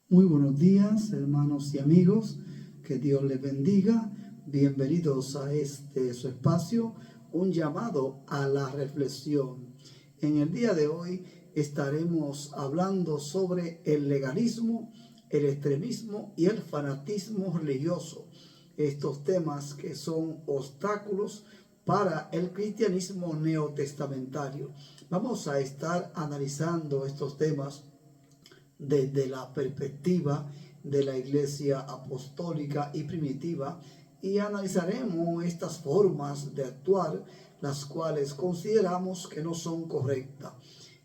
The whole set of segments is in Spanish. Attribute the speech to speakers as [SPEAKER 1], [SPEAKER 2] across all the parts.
[SPEAKER 1] Muy buenos días, hermanos y amigos. Que Dios les bendiga. Bienvenidos a su espacio, un llamado a la reflexión. En el día de hoy estaremos hablando sobre el legalismo, el extremismo y el fanatismo religioso. Estos temas que son obstáculos para el cristianismo neotestamentario. Vamos a estar analizando estos temas desde la perspectiva de la Iglesia apostólica y primitiva, y analizaremos estas formas de actuar, las cuales consideramos que no son correctas.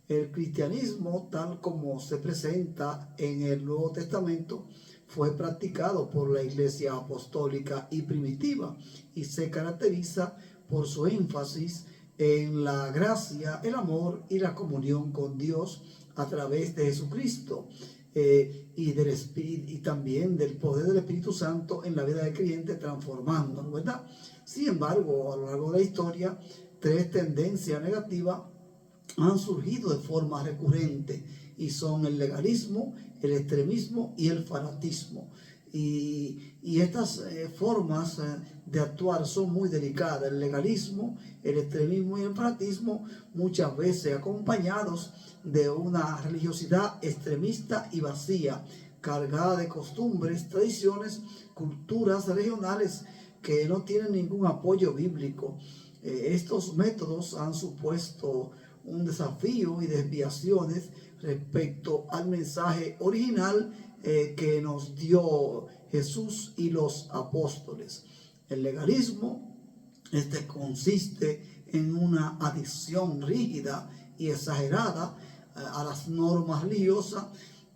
[SPEAKER 1] El cristianismo, tal como se presenta en el Nuevo Testamento, fue practicado por la Iglesia apostólica y primitiva y se caracteriza por su énfasis en la gracia, el amor y la comunión con Dios a través de Jesucristo, y del Espíritu, y también del poder del Espíritu Santo en la vida del creyente, transformándolo, ¿verdad? Sin embargo, a lo largo de la historia, tres tendencias negativas han surgido de forma recurrente, y son el legalismo, el extremismo y el fanatismo. Y estas formas de actuar son muy delicadas. El legalismo, el extremismo y el fanatismo, muchas veces acompañados de una religiosidad extremista y vacía, cargada de costumbres, tradiciones, culturas regionales que no tienen ningún apoyo bíblico. Estos métodos han supuesto un desafío y desviaciones respecto al mensaje original que nos dio Jesús y los apóstoles. El legalismo consiste en una adicción rígida y exagerada a las normas religiosas,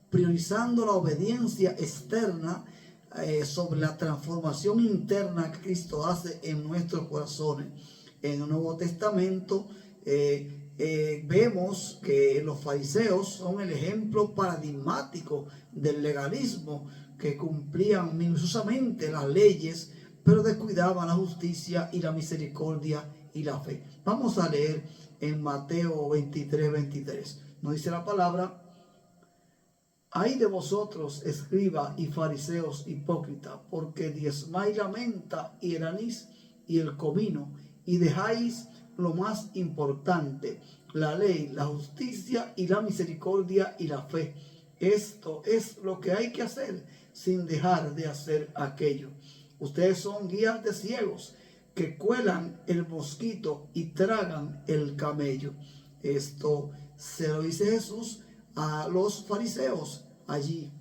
[SPEAKER 1] priorizando la obediencia externa sobre la transformación interna que Cristo hace en nuestros corazones. En el Nuevo Testamento vemos que los fariseos son el ejemplo paradigmático del legalismo, que cumplían minuciosamente las leyes, pero descuidaban la justicia y la misericordia y la fe. Vamos a leer en Mateo 23. Nos dice la palabra: Ay de vosotros, escribas y fariseos hipócritas, porque diezmáis la menta y el anís y el comino, y dejáis lo más importante, la ley, la justicia y la misericordia y la fe. Esto es lo que hay que hacer, sin dejar de hacer aquello. Ustedes son guías de ciegos, que cuelan el mosquito y tragan el camello. Esto se lo dice Jesús a los fariseos allí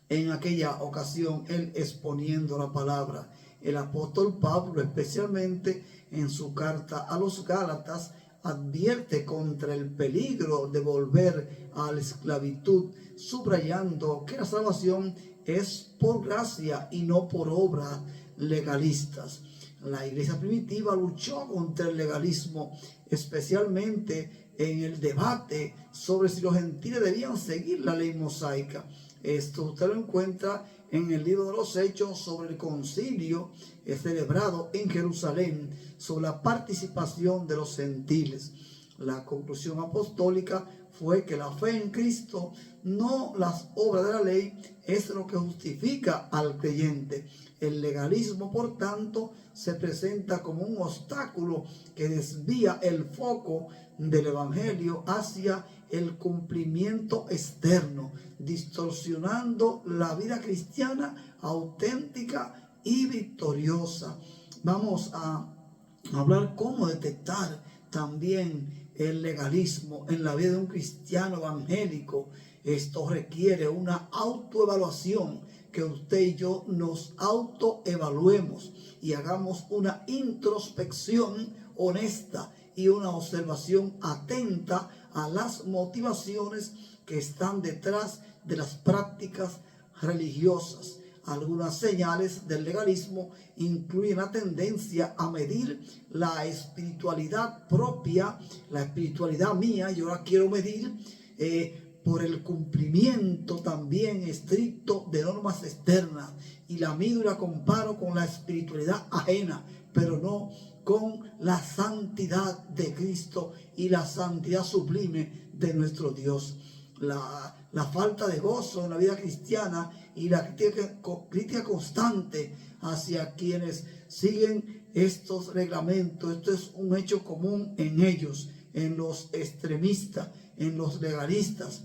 [SPEAKER 1] en aquella ocasión, él exponiendo la palabra. El apóstol Pablo, especialmente en su carta a los Gálatas, advierte contra el peligro de volver a la esclavitud, subrayando que la salvación es por gracia y no por obras legalistas. La iglesia primitiva luchó contra el legalismo, especialmente en el debate sobre si los gentiles debían seguir la ley mosaica. Esto usted lo encuentra en el libro de los Hechos, sobre el concilio celebrado en Jerusalén, sobre la participación de los gentiles. La conclusión apostólica fue que la fe en Cristo, no las obras de la ley, es lo que justifica al creyente. El legalismo, por tanto, se presenta como un obstáculo que desvía el foco del evangelio hacia el cumplimiento externo, distorsionando la vida cristiana auténtica y victoriosa. Vamos a hablar cómo detectar también el legalismo en la vida de un cristiano evangélico. Esto requiere una autoevaluación, que usted y yo nos autoevaluemos y hagamos una introspección honesta y una observación atenta a las motivaciones que están detrás de las prácticas religiosas. Algunas señales del legalismo incluyen la tendencia a medir la espiritualidad propia, la espiritualidad mía. Yo la quiero medir por el cumplimiento también estricto de normas externas, y la mido y la comparo con la espiritualidad ajena, pero no con la santidad de Cristo y la santidad sublime de nuestro Dios. la falta de gozo en la vida cristiana y la crítica constante hacia quienes siguen estos reglamentos. Esto es un hecho común en ellos, en los extremistas, en los legalistas.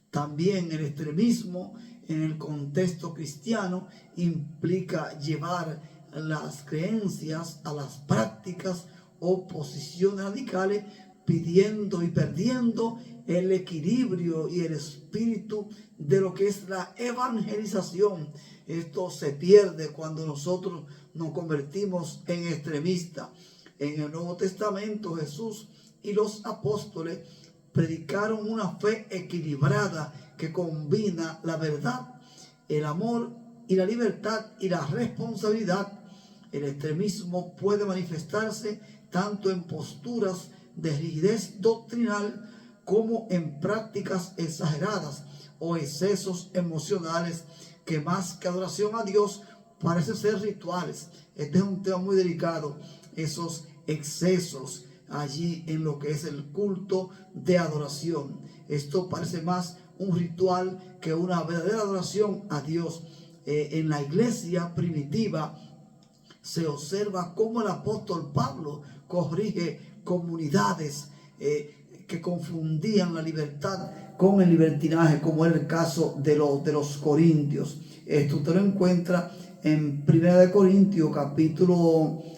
[SPEAKER 1] También el extremismo en el contexto cristiano implica llevar las creencias a las prácticas o posiciones radicales, pidiendo y perdiendo el equilibrio y el espíritu de lo que es la evangelización. Esto se pierde cuando nosotros nos convertimos en extremistas. En el Nuevo Testamento, Jesús y los apóstoles predicaron una fe equilibrada que combina la verdad, el amor y la libertad y la responsabilidad. El extremismo puede manifestarse tanto en posturas de rigidez doctrinal como en prácticas exageradas o excesos emocionales que más que adoración a Dios parece ser rituales. Este es un tema muy delicado, esos excesos allí en lo que es el culto de adoración. Esto parece más un ritual que una verdadera adoración a Dios. En la iglesia primitiva se observa cómo el apóstol Pablo corrige comunidades que confundían la libertad con el libertinaje, como era el caso de los corintios. Esto usted lo encuentra en 1 Corintios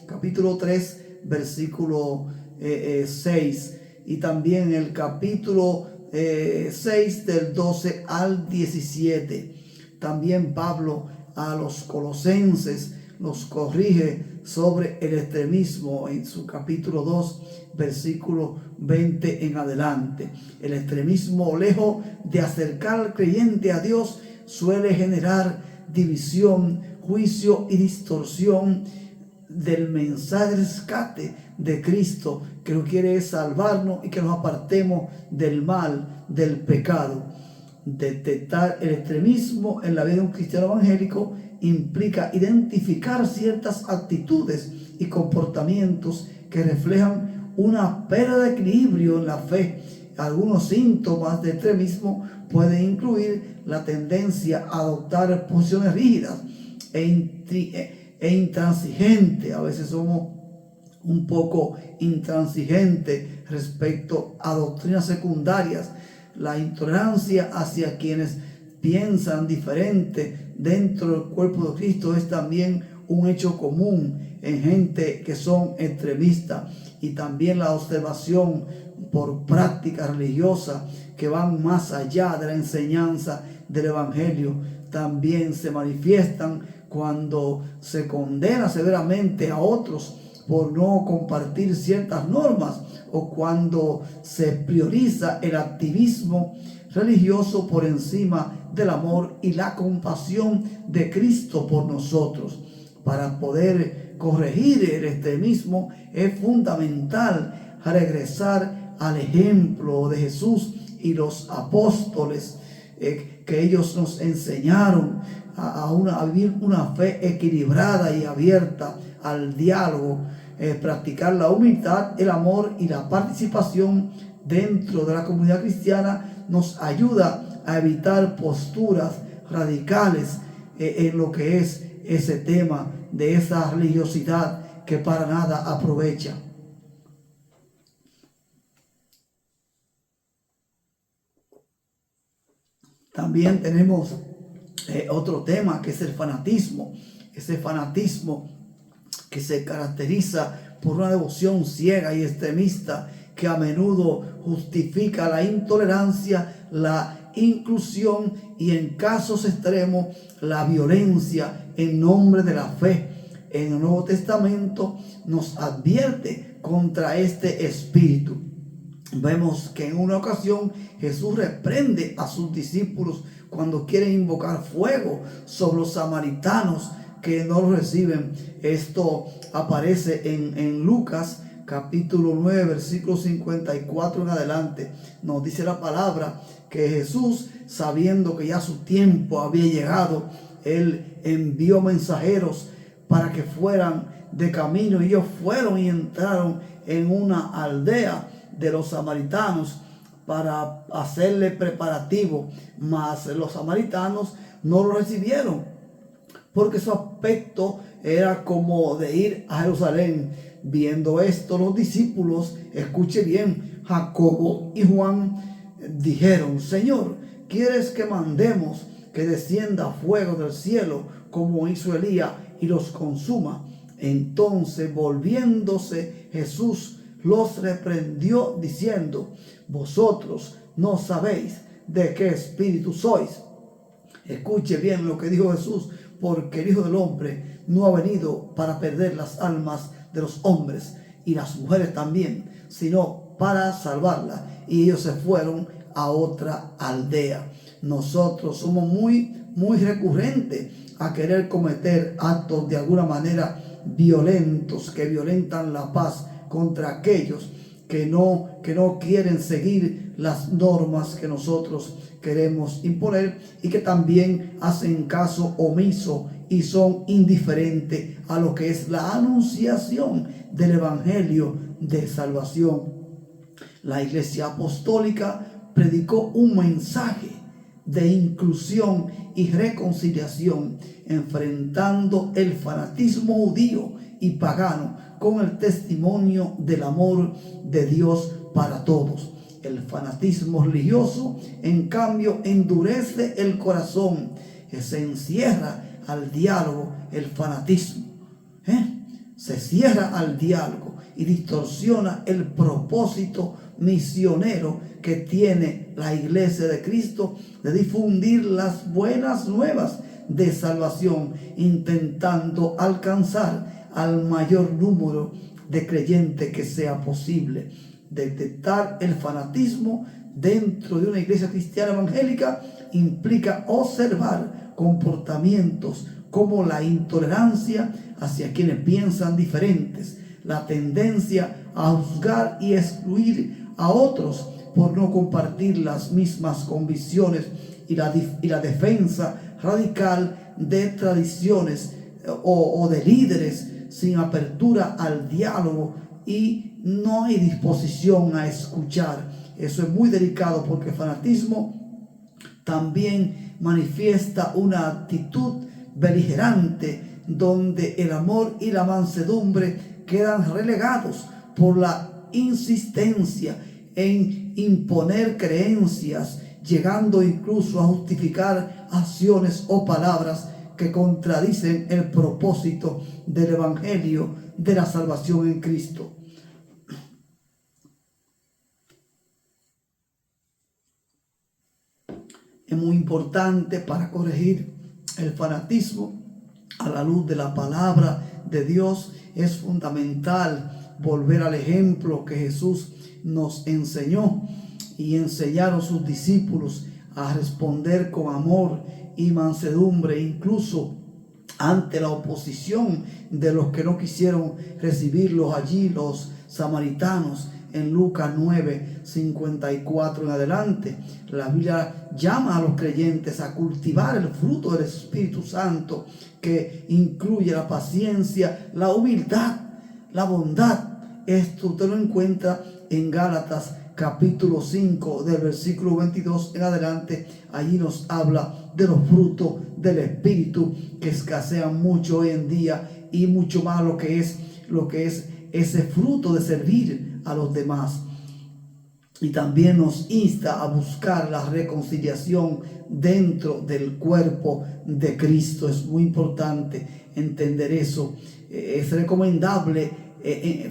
[SPEAKER 1] capítulo 3, versículo 6, y también en el capítulo 6 del 12 al 17. También Pablo a los colosenses los corrige sobre el extremismo en su capítulo 2, versículo 20 en adelante. El extremismo, lejos de acercar al creyente a Dios, suele generar división, juicio y distorsión del mensaje de rescate de Cristo, que nos quiere salvarnos y que nos apartemos del mal, del pecado. Detectar el extremismo en la vida de un cristiano evangélico implica identificar ciertas actitudes y comportamientos que reflejan una pérdida de equilibrio en la fe. Algunos síntomas de extremismo pueden incluir la tendencia a adoptar posiciones rígidas e intransigentes. A veces somos un poco intransigentes respecto a doctrinas secundarias. La intolerancia hacia quienes piensan diferente dentro del cuerpo de Cristo es también un hecho común en gente que son extremistas. Y también la observación por prácticas religiosas que van más allá de la enseñanza del Evangelio también se manifiestan cuando se condena severamente a otros por no compartir ciertas normas, o cuando se prioriza el activismo religioso por encima del amor y la compasión de Cristo por nosotros. Para poder corregir el extremismo es fundamental regresar al ejemplo de Jesús y los apóstoles, que ellos nos enseñaron a vivir una fe equilibrada y abierta al diálogo, practicar la humildad, el amor y la participación dentro de la comunidad cristiana. Nos ayuda a evitar posturas radicales en lo que es ese tema de esa religiosidad que para nada aprovecha. También tenemos otro tema, que es el fanatismo. Ese fanatismo que se caracteriza por una devoción ciega y extremista, que a menudo justifica la intolerancia, la inclusión y en casos extremos la violencia en nombre de la fe. En el Nuevo Testamento nos advierte contra este espíritu. Vemos que en una ocasión Jesús reprende a sus discípulos cuando quieren invocar fuego sobre los samaritanos que no lo reciben. Esto aparece en Lucas capítulo 9, versículo 54 en adelante. Nos dice la palabra que Jesús, sabiendo que ya su tiempo había llegado, él envió mensajeros para que fueran de camino, y ellos fueron y entraron en una aldea de los samaritanos para hacerle preparativo, mas los samaritanos no lo recibieron, porque su aspecto era como de ir a Jerusalén. Viendo esto, los discípulos, escuche bien, Jacobo y Juan dijeron: Señor, ¿quieres que mandemos que descienda fuego del cielo como hizo Elías y los consuma? Entonces, volviéndose Jesús, los reprendió diciendo: vosotros no sabéis de qué espíritu sois. Escuche bien lo que dijo Jesús, porque el Hijo del Hombre no ha venido para perder las almas de los hombres, y las mujeres también, sino para salvarlas. Y ellos se fueron a otra aldea. Nosotros somos muy recurrentes a querer cometer actos de alguna manera violentos, que violentan la paz, contra aquellos que no quieren seguir las normas que nosotros queremos imponer, y que también hacen caso omiso y son indiferentes a lo que es la anunciación del evangelio de salvación. La Iglesia Apostólica predicó un mensaje de inclusión y reconciliación, enfrentando el fanatismo judío y pagano con el testimonio del amor de Dios para todos. El fanatismo religioso, en cambio, endurece el corazón, se encierra al diálogo. El fanatismo se cierra al diálogo y distorsiona el propósito misionero que tiene la Iglesia de Cristo de difundir las buenas nuevas de salvación, intentando alcanzar al mayor número de creyentes que sea posible. Detectar el fanatismo dentro de una iglesia cristiana evangélica implica observar comportamientos como la intolerancia hacia quienes piensan diferentes, la tendencia a juzgar y excluir a otros por no compartir las mismas convicciones, y la defensa radical de tradiciones o de líderes sin apertura al diálogo, y no hay disposición a escuchar. Eso es muy delicado, porque el fanatismo también manifiesta una actitud beligerante, donde el amor y la mansedumbre quedan relegados por la insistencia en imponer creencias, llegando incluso a justificar acciones o palabras que contradicen el propósito del evangelio de la salvación en Cristo. Es muy importante, para corregir el fanatismo a la luz de la palabra de Dios, es fundamental volver al ejemplo que Jesús nos enseñó y enseñaron sus discípulos a responder con amor y mansedumbre, incluso ante la oposición de los que no quisieron recibirlos allí, los samaritanos. En Lucas 9, 54 en adelante, la Biblia llama a los creyentes a cultivar el fruto del Espíritu Santo, que incluye la paciencia, la humildad, la bondad. Esto usted lo encuentra en Gálatas capítulo 5, del versículo 22 en adelante. Allí nos habla de los frutos del Espíritu, que escasean mucho hoy en día, y mucho más lo que es ese fruto de servir a los demás. Y también nos insta a buscar la reconciliación dentro del cuerpo de Cristo. Es muy importante entender eso. Es recomendable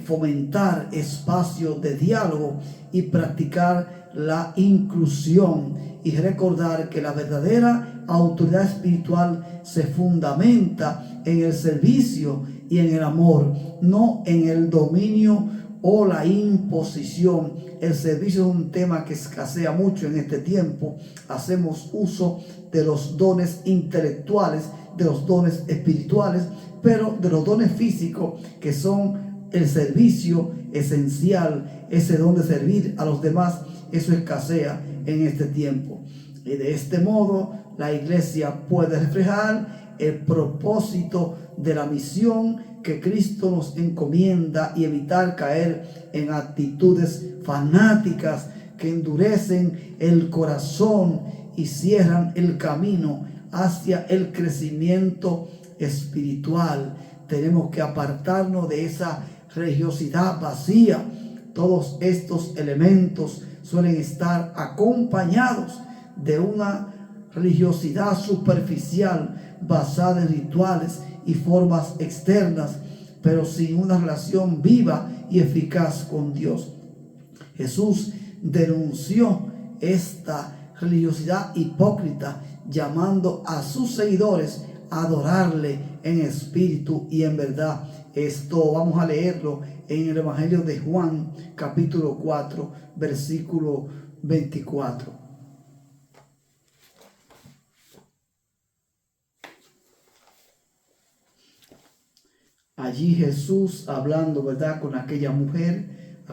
[SPEAKER 1] fomentar espacios de diálogo y practicar la inclusión, y recordar que la verdadera autoridad espiritual se fundamenta en el servicio y en el amor, no en el dominio o la imposición. El servicio es un tema que escasea mucho en este tiempo. Hacemos uso de los dones intelectuales, de los dones espirituales, pero de los dones físicos, que son el servicio esencial, ese don de servir a los demás, eso escasea en este tiempo. Y de este modo la iglesia puede reflejar el propósito de la misión que Cristo nos encomienda, y evitar caer en actitudes fanáticas que endurecen el corazón y cierran el camino hacia el crecimiento espiritual. Tenemos que apartarnos de esa religiosidad vacía. Todos estos elementos suelen estar acompañados de una religiosidad superficial basada en rituales y formas externas, pero sin una relación viva y eficaz con Dios. Jesús denunció esta religiosidad hipócrita, llamando a sus seguidores a adorarle en espíritu y en verdad. Esto vamos a leerlo en el Evangelio de Juan, capítulo 4, versículo 24. Allí Jesús hablando, ¿verdad?, con aquella mujer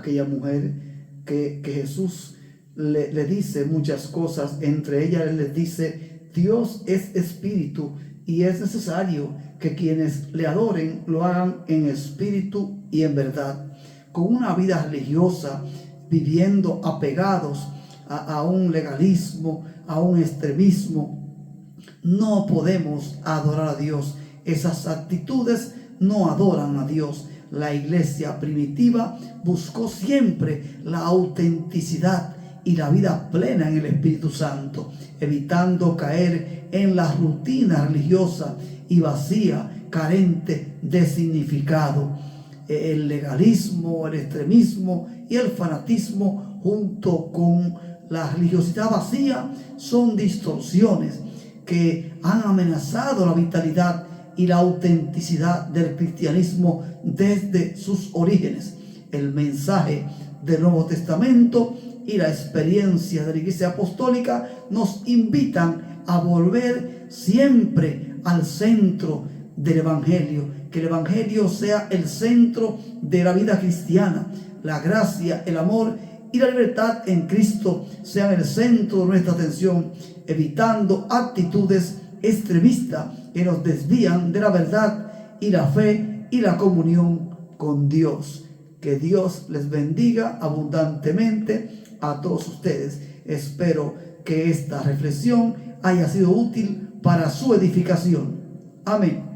[SPEAKER 1] que Jesús le dice muchas cosas. Entre ellas les dice: Dios es espíritu y es necesario que quienes le adoren lo hagan en espíritu y en verdad. Con una vida religiosa, viviendo apegados a un legalismo, a un extremismo, no podemos adorar a Dios. Esas actitudes no adoran a Dios. La iglesia primitiva buscó siempre la autenticidad y la vida plena en el Espíritu Santo, evitando caer en la rutina religiosa y vacía, carente de significado. El legalismo, el extremismo y el fanatismo, junto con la religiosidad vacía, son distorsiones que han amenazado la vitalidad y la autenticidad del cristianismo desde sus orígenes. El mensaje del Nuevo Testamento y la experiencia de la Iglesia Apostólica nos invitan a volver siempre al centro del Evangelio. Que el Evangelio sea el centro de la vida cristiana. La gracia, el amor y la libertad en Cristo sean el centro de nuestra atención, evitando actitudes extremistas que nos desvían de la verdad y la fe y la comunión con Dios. Que Dios les bendiga abundantemente a todos ustedes. Espero que esta reflexión haya sido útil para su edificación. Amén.